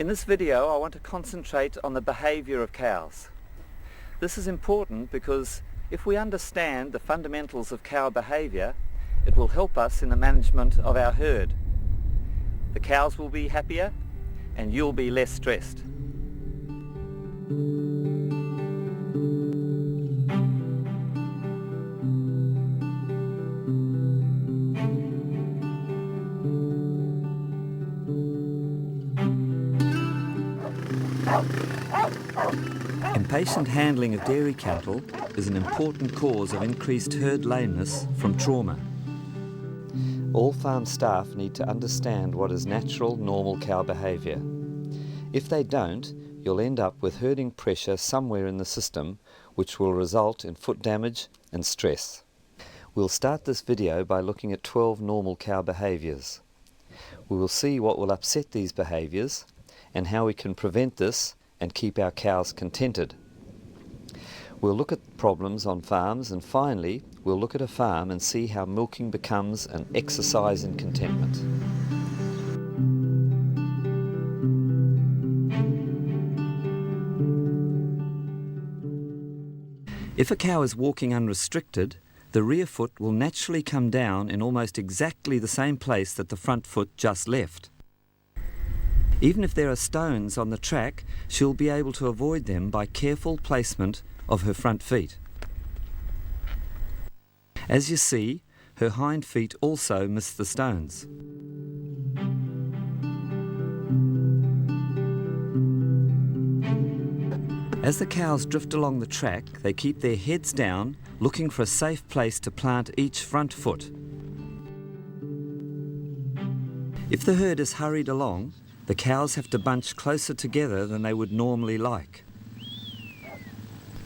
In this video I want to concentrate on the behaviour of cows. This is important because if we understand the fundamentals of cow behaviour, it will help us in the management of our herd. The cows will be happier and you'll be less stressed. Impatient handling of dairy cattle is an important cause of increased herd lameness from trauma. All farm staff need to understand what is natural, normal cow behaviour. If they don't, you'll end up with herding pressure somewhere in the system, which will result in foot damage and stress. We'll start this video by looking at 12 normal cow behaviours. We will see what will upset these behaviours and how we can prevent this and keep our cows contented. We'll look at problems on farms, and finally we'll look at a farm and see how milking becomes an exercise in contentment. If a cow is walking unrestricted, the rear foot will naturally come down in almost exactly the same place that the front foot just left. Even if there are stones on the track, she'll be able to avoid them by careful placement of her front feet. As you see, her hind feet also miss the stones. As the cows drift along the track, they keep their heads down, looking for a safe place to plant each front foot. If the herd is hurried along, the cows have to bunch closer together than they would normally like.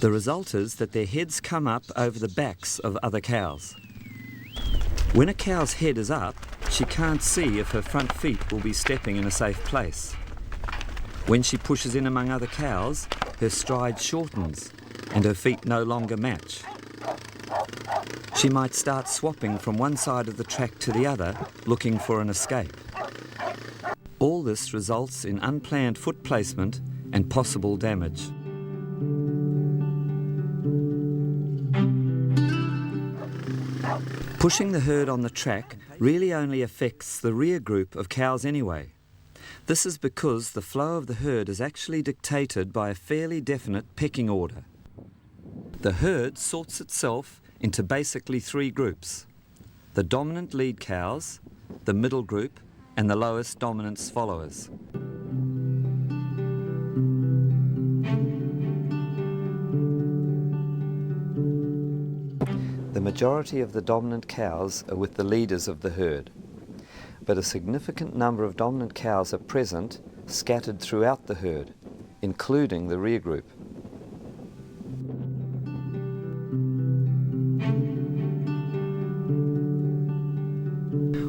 The result is that their heads come up over the backs of other cows. When a cow's head is up, she can't see if her front feet will be stepping in a safe place. When she pushes in among other cows, her stride shortens and her feet no longer match. She might start swapping from one side of the track to the other, looking for an escape. All this results in unplanned foot placement and possible damage. Pushing the herd on the track really only affects the rear group of cows anyway. This is because the flow of the herd is actually dictated by a fairly definite pecking order. The herd sorts itself into basically three groups: the dominant lead cows, the middle group, and the lowest dominance followers. The majority of the dominant cows are with the leaders of the herd, but a significant number of dominant cows are present, scattered throughout the herd, including the rear group.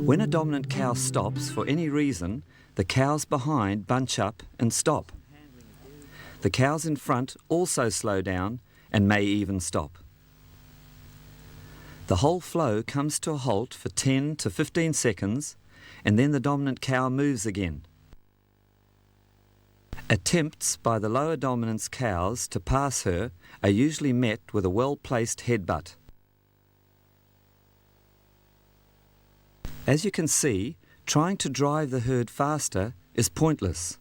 When a dominant cow stops for any reason, the cows behind bunch up and stop. The cows in front also slow down and may even stop. The whole flow comes to a halt for 10 to 15 seconds, and then the dominant cow moves again. Attempts by the lower dominance cows to pass her are usually met with a well-placed headbutt. As you can see, trying to drive the herd faster is pointless.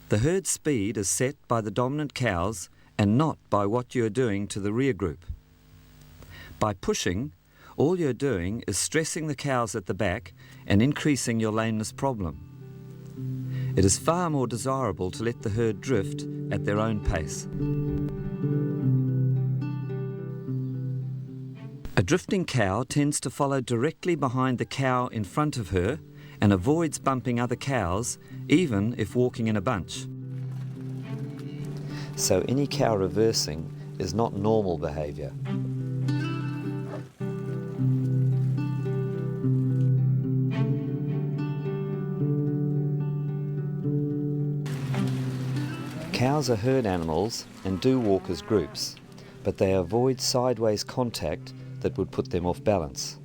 The herd speed is set by the dominant cows and not by what you are doing to the rear group. By pushing, all you're doing is stressing the cows at the back and increasing your lameness problem. It is far more desirable to let the herd drift at their own pace. A drifting cow tends to follow directly behind the cow in front of her and avoids bumping other cows, even if walking in a bunch. So any cow reversing is not normal behaviour. Cows are herd animals and do walk as groups, but they avoid sideways contact that would put them off balance.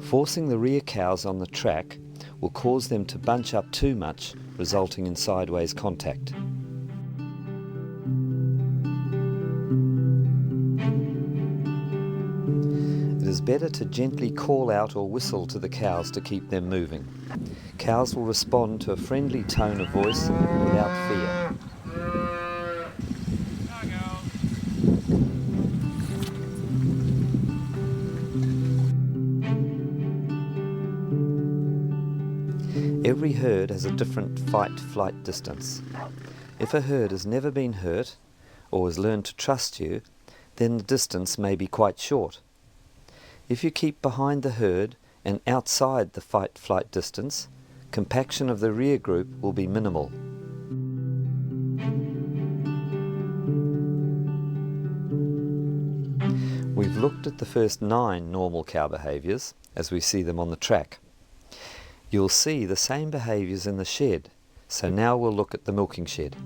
Forcing the rear cows on the track will cause them to bunch up too much, resulting in sideways contact. It is better to gently call out or whistle to the cows to keep them moving. Cows will respond to a friendly tone of voice without fear. Every herd has a different fight-flight distance. If a herd has never been hurt or has learned to trust you, then the distance may be quite short. If you keep behind the herd and outside the fight-flight distance, compaction of the rear group will be minimal. We've looked at the first 9 normal cow behaviours as we see them on the track. You'll see the same behaviours in the shed, so now we'll look at the milking shed.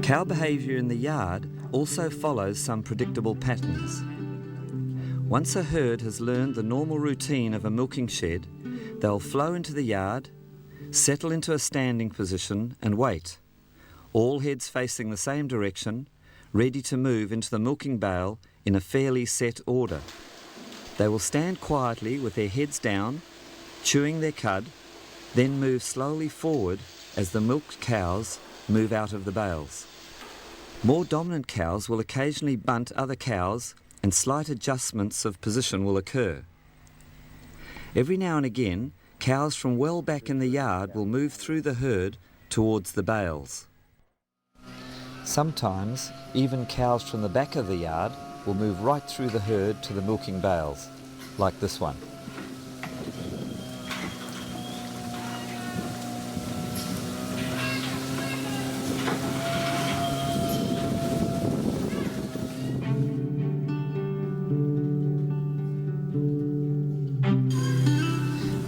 Cow behaviour in the yard also follows some predictable patterns. Once a herd has learned the normal routine of a milking shed, they'll flow into the yard, settle into a standing position and wait, all heads facing the same direction, ready to move into the milking bale in a fairly set order. They will stand quietly with their heads down, chewing their cud, then move slowly forward as the milked cows move out of the bales. More dominant cows will occasionally bunt other cows and slight adjustments of position will occur. Every now and again, cows from well back in the yard will move through the herd towards the bales. Sometimes, even cows from the back of the yard will move right through the herd to the milking bales, like this one.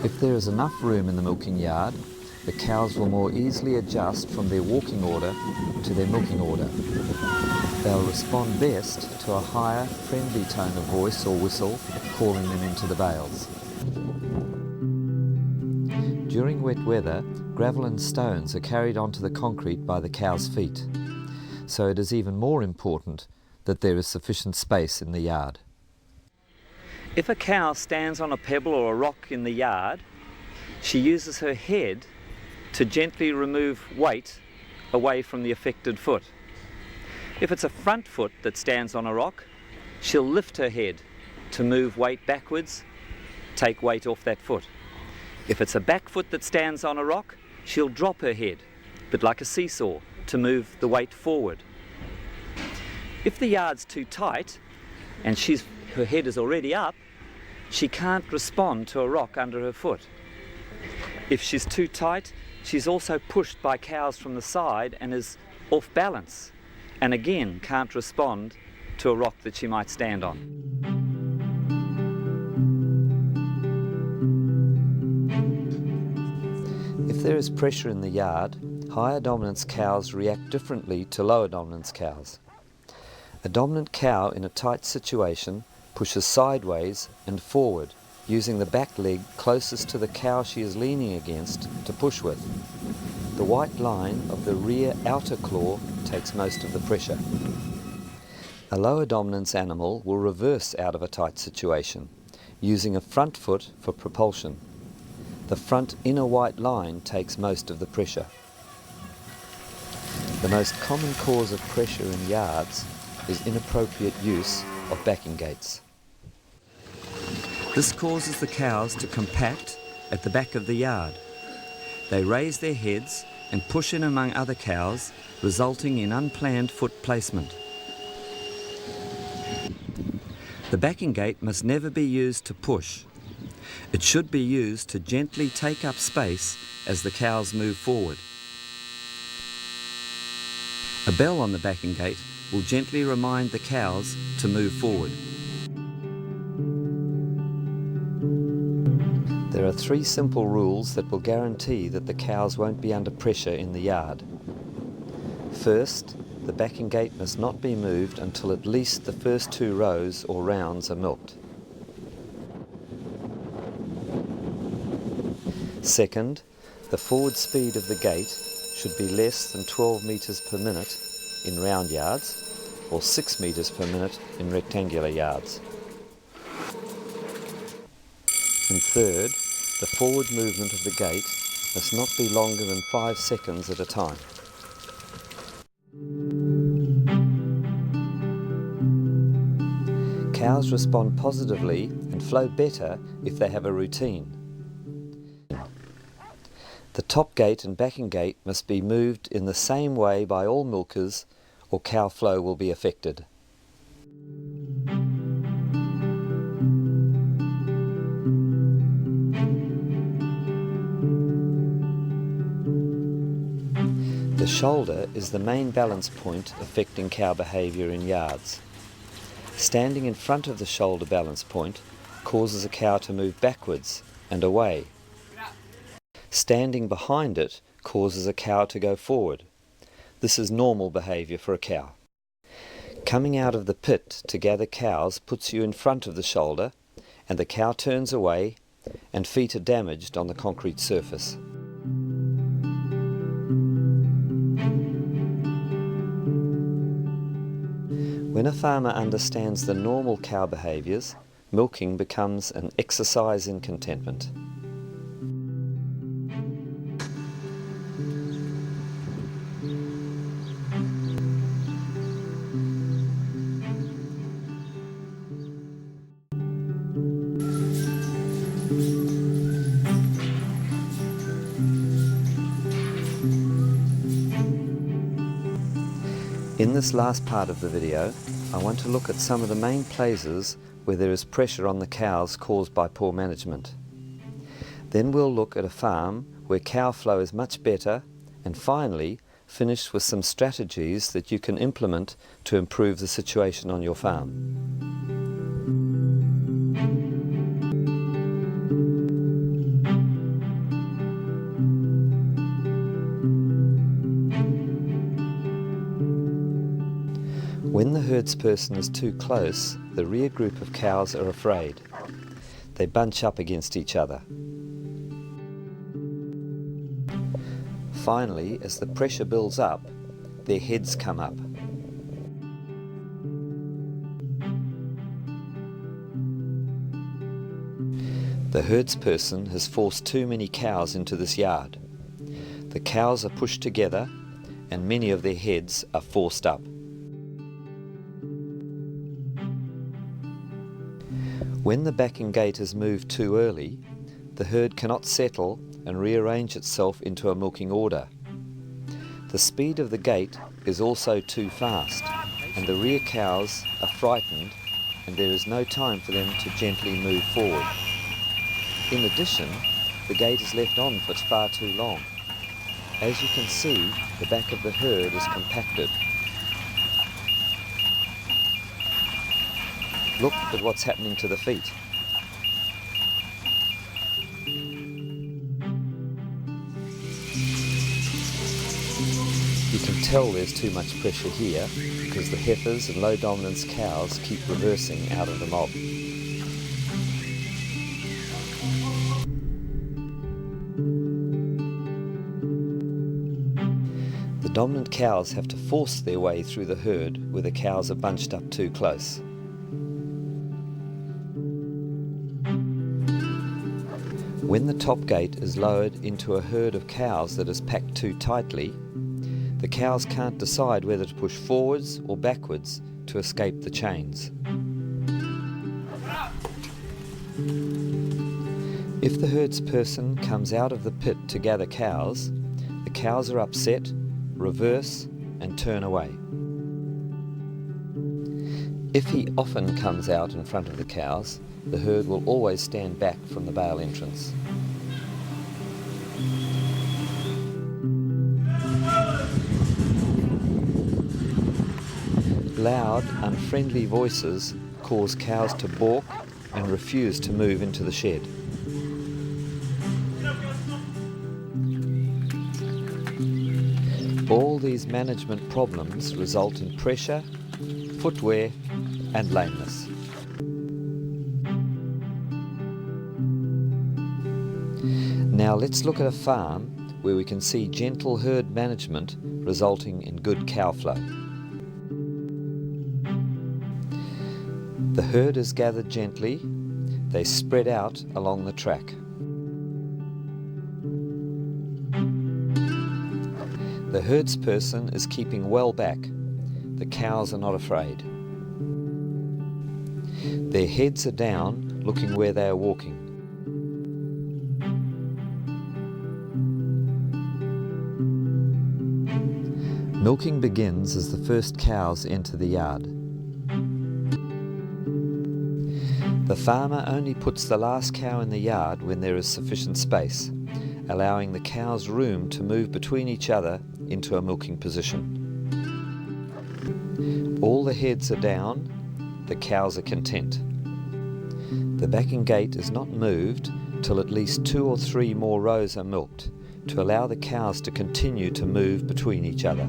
If there is enough room in the milking yard, the cows will more easily adjust from their walking order to their milking order. They'll respond best to a higher, friendly tone of voice or whistle, calling them into the bales. During wet weather, gravel and stones are carried onto the concrete by the cow's feet, so it is even more important that there is sufficient space in the yard. If a cow stands on a pebble or a rock in the yard, she uses her head to gently remove weight away from the affected foot. If it's a front foot that stands on a rock, she'll lift her head to move weight backwards, take weight off that foot. If it's a back foot that stands on a rock, she'll drop her head, but like a seesaw, to move the weight forward. If the yard's too tight and her head is already up, she can't respond to a rock under her foot. If she's too tight, she's also pushed by cows from the side and is off balance, and again can't respond to a rock that she might stand on. If there is pressure in the yard, higher dominance cows react differently to lower dominance cows. A dominant cow in a tight situation pushes sideways and forward, using the back leg closest to the cow she is leaning against to push with. The white line of the rear outer claw takes most of the pressure. A lower dominance animal will reverse out of a tight situation, using a front foot for propulsion. The front inner white line takes most of the pressure. The most common cause of pressure in yards is inappropriate use of backing gates. This causes the cows to compact at the back of the yard. They raise their heads and push in among other cows, resulting in unplanned foot placement. The backing gate must never be used to push. It should be used to gently take up space as the cows move forward. A bell on the backing gate will gently remind the cows to move forward. There are 3 simple rules that will guarantee that the cows won't be under pressure in the yard. First, the backing gate must not be moved until at least the first 2 rows or rounds are milked. Second, the forward speed of the gate should be less than 12 metres per minute in round yards or 6 metres per minute in rectangular yards. And third, the forward movement of the gate must not be longer than 5 seconds at a time. Cows respond positively and flow better if they have a routine. The top gate and backing gate must be moved in the same way by all milkers, or cow flow will be affected. The shoulder is the main balance point affecting cow behaviour in yards. Standing in front of the shoulder balance point causes a cow to move backwards and away. Standing behind it causes a cow to go forward. This is normal behaviour for a cow. Coming out of the pit to gather cows puts you in front of the shoulder, and the cow turns away and feet are damaged on the concrete surface. When a farmer understands the normal cow behaviours, milking becomes an exercise in contentment. In this last part of the video, I want to look at some of the main places where there is pressure on the cows caused by poor management. Then we'll look at a farm where cow flow is much better, and finally finish with some strategies that you can implement to improve the situation on your farm. When the herdsperson is too close, the rear group of cows are afraid. They bunch up against each other. Finally, as the pressure builds up, their heads come up. The herdsperson has forced too many cows into this yard. The cows are pushed together and many of their heads are forced up. When the backing gate is moved too early, the herd cannot settle and rearrange itself into a milking order. The speed of the gate is also too fast, and the rear cows are frightened and there is no time for them to gently move forward. In addition, the gate is left on for far too long. As you can see, the back of the herd is compacted. Look at what's happening to the feet. You can tell there's too much pressure here because the heifers and low dominance cows keep reversing out of the mob. The dominant cows have to force their way through the herd where the cows are bunched up too close. When the top gate is lowered into a herd of cows that is packed too tightly, the cows can't decide whether to push forwards or backwards to escape the chains. If the herdsperson comes out of the pit to gather cows, the cows are upset, reverse and turn away. If he often comes out in front of the cows, the herd will always stand back from the bale entrance. Loud, unfriendly voices cause cows to balk and refuse to move into the shed. All all these management problems result in pressure, footwear and lameness. Now let's look at a farm where we can see gentle herd management resulting in good cow flow. The herd is gathered gently, they spread out along the track. The herdsperson is keeping well back. The cows are not afraid. Their heads are down, looking where they are walking. Milking begins as the first cows enter the yard. The farmer only puts the last cow in the yard when there is sufficient space, allowing the cows room to move between each other into a milking position. All the heads are down, the cows are content. The backing gate is not moved till at least 2 or 3 more rows are milked, to allow the cows to continue to move between each other.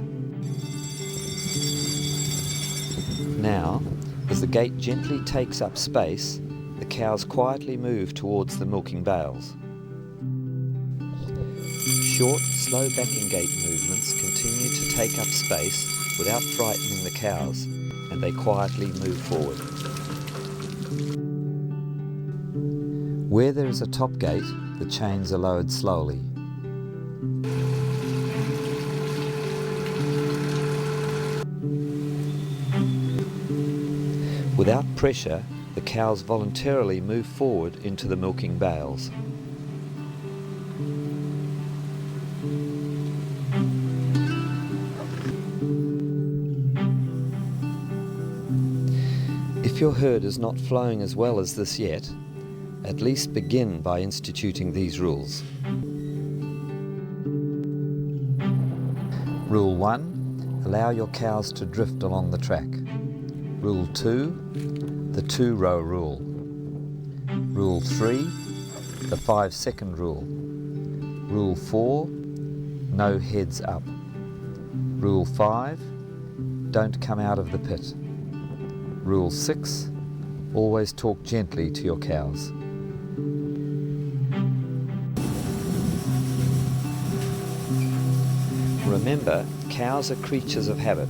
Now, as the gate gently takes up space, the cows quietly move towards the milking bales. Short, slow backing gate movements continue to take up space without frightening the cows, and they quietly move forward. Where there is a top gate, the chains are lowered slowly. Without pressure, the cows voluntarily move forward into the milking bales. If your herd is not flowing as well as this yet, at least begin by instituting these rules. Rule 1. Allow your cows to drift along the track. Rule 2. The 2-row rule. Rule 3. The 5-second rule. Rule 4. No heads up. Rule 5. Don't come out of the pit. Rule 6. Always talk gently to your cows. Remember, cows are creatures of habit,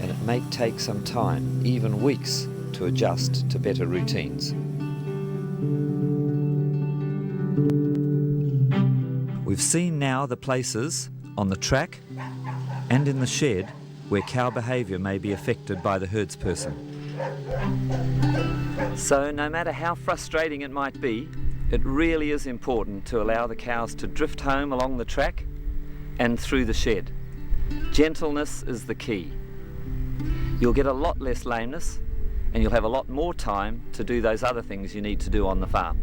and it may take some time, even weeks, to adjust to better routines. We've seen now the places on the track and in the shed where cow behaviour may be affected by the herdsperson. So no matter how frustrating it might be, it really is important to allow the cows to drift home along the track and through the shed. Gentleness is the key. You'll get a lot less lameness and you'll have a lot more time to do those other things you need to do on the farm.